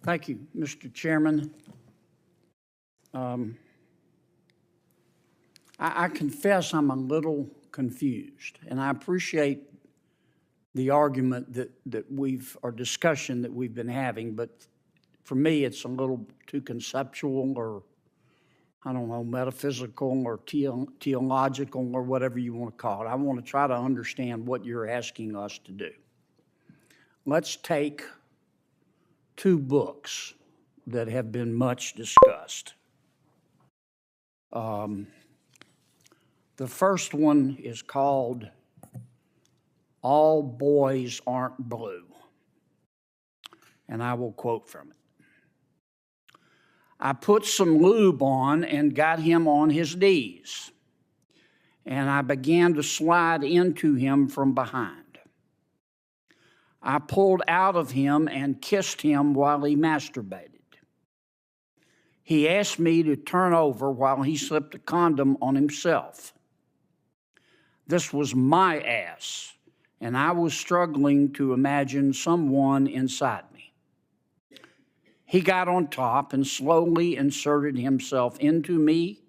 Thank you, Mr. Chairman. I confess I'm a little confused, and I appreciate the argument or discussion that we've been having, but for me, it's a little too conceptual or, I don't know, metaphysical or theological or whatever you want to call it. I want to try to understand what you're asking us to do. Let's take two books that have been much discussed. The first one is called All Boys Aren't Blue, and I will quote from it. I put some lube on and got him on his knees, and I began to slide into him from behind. I pulled out of him and kissed him while he masturbated. He asked me to turn over while he slipped a condom on himself. This was my ass, and I was struggling to imagine someone inside me. He got on top and slowly inserted himself into me.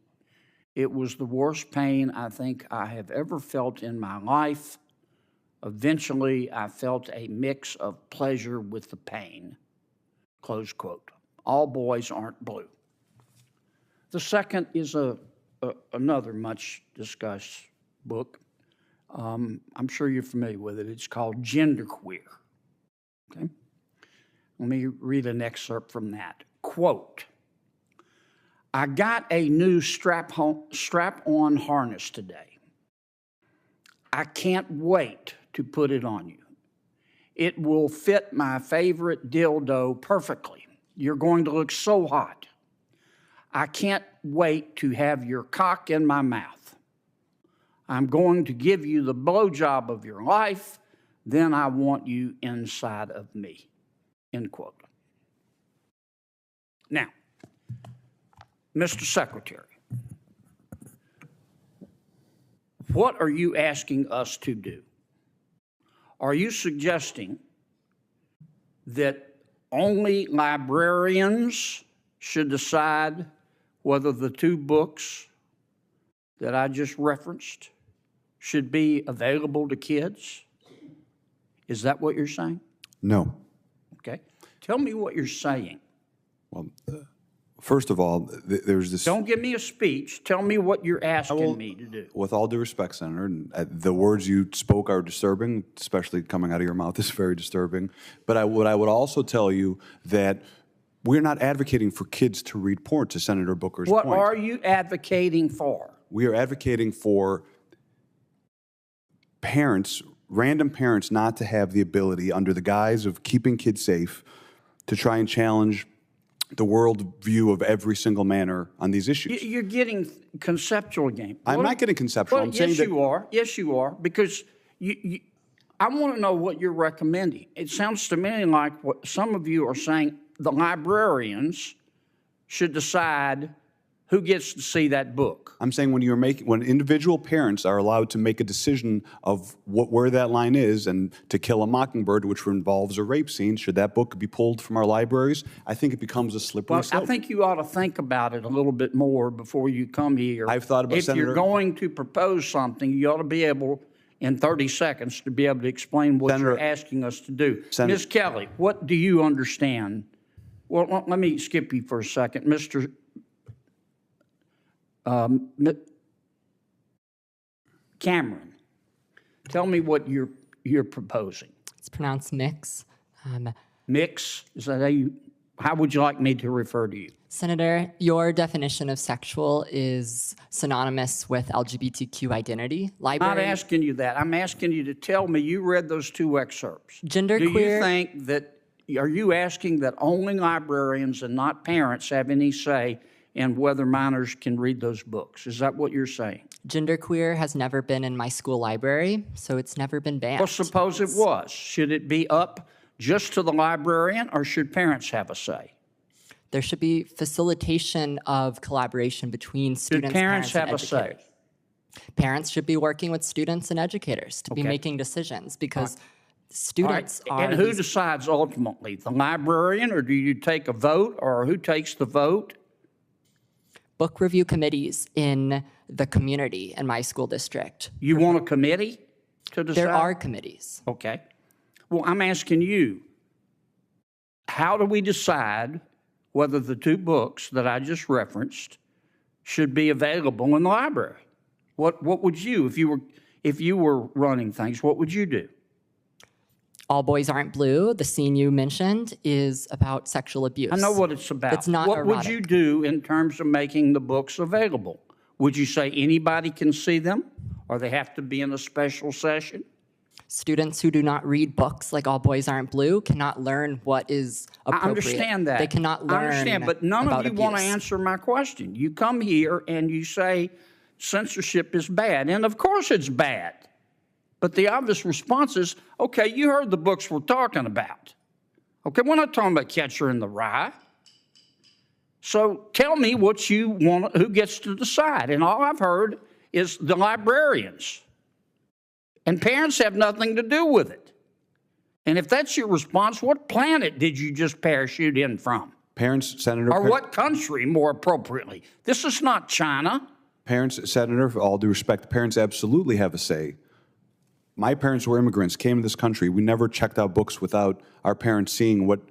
It was the worst pain I think I have ever felt in my life. Eventually, I felt a mix of pleasure with the pain. Close quote. All Boys Aren't Blue. The second is another much discussed book. I'm sure you're familiar with it. It's called Genderqueer. Okay? Let me read an excerpt from that. Quote, I got a new strap-on harness today. I can't wait to put it on you. It will fit my favorite dildo perfectly. You're going to look so hot. I can't wait to have your cock in my mouth. I'm going to give you the blowjob of your life. Then I want you inside of me. End quote. Now, Mr. Secretary, what are you asking us to do? Are you suggesting that only librarians should decide whether the two books that I just referenced should be available to kids? Is that what you're saying? No. Okay. Tell me what you're saying. Well, first of all, there's this... Don't give me a speech. Tell me what you're asking me to do. With all due respect, Senator, the words you spoke are disturbing, especially coming out of your mouth is very disturbing. But what I would also tell you that we're not advocating for kids to read porn, to Senator Booker's point. What are you advocating for? We are advocating for parents, random parents, not to have the ability, under the guise of keeping kids safe, to try and challenge the world view of every single manner on these issues. You're getting conceptual again. I'm not getting conceptual. Well, I'm saying yes, that you are. Yes, you are. Because I want to know what you're recommending. It sounds to me like what some of you are saying, the librarians should decide who gets to see that book. I'm saying when individual parents are allowed to make a decision of where that line is, and To Kill a Mockingbird, which involves a rape scene, should that book be pulled from our libraries? I think it becomes a slippery slope. I think you ought to think about it a little bit more before you come here. I've thought about, Senator, you're going to propose something, you ought to be able, in 30 seconds, to be able to explain what you're asking us to do. Ms. Kelly, what do you understand? Well, let me skip you for a second. Mr. Cameron, tell me what you're proposing. It's pronounced mix. Mix? Is that how would you like me to refer to you? Senator, your definition of sexual is synonymous with LGBTQ identity. I'm not asking you that. I'm asking you to tell me you read those two excerpts. Genderqueer. Do you think that, are you asking that only librarians and not parents have any say in whether minors can read those books? Is that what you're saying? Genderqueer has never been in my school library, so it's never been banned. Well, suppose it was. Should it be up just to the librarian, or should parents have a say? There should be facilitation of collaboration between students, parents and have a say? Parents should be working with students and educators to be making decisions, because Students All right. are And who these decides ultimately? The librarian, or do you take a vote, or who takes the vote? book review committees in the community in my school district. You want a committee to decide? There are committees. Okay. Well, I'm asking you, how do we decide whether the two books that I just referenced should be available in the library? What would you, if you were running things, what would you do? All Boys Aren't Blue, the scene you mentioned, is about sexual abuse. I know what it's about. It's not What would erotic. you do in terms of making the books available? Would you say anybody can see them, or they have to be in a special session? Students who do not read books like All Boys Aren't Blue cannot learn what is appropriate. I understand that. They cannot learn I understand, but none of about you want to abuse. answer my question. You come here and you say censorship is bad, and of course it's bad. But the obvious response is, okay, you heard the books we're talking about. Okay, we're not talking about Catcher in the Rye. So tell me what you want, who gets to decide. And all I've heard is the librarians. And parents have nothing to do with it. And if that's your response, what planet did you just parachute in from? Parents, Senator. Or what country, more appropriately? This is not China. Parents, Senator, for all due respect, parents absolutely have a say. My parents were immigrants, came to this country. We never checked out books without our parents seeing what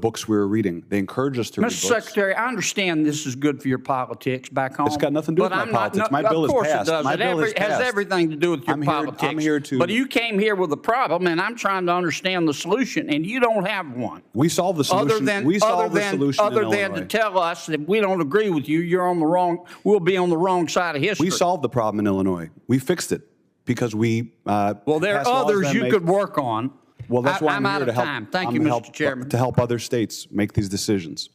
books we were reading. They encouraged us to read books. Mr. Secretary, I understand this is good for your politics back home. It's got nothing to do with my politics. My bill is passed. Of course it does. My bill is It has passed. everything to do with your politics. I'm here to. But you came here with a problem, and I'm trying to understand the solution, and you don't have one. We solved the solution. Other than to tell us that we don't agree with you, we'll be on the wrong side of history. We solved the problem in Illinois. We fixed it because we. Well, there are others you could work on. Well, that's why I'm out here of to help. time. Thank you, Mr. Chairman. To help other states make these decisions.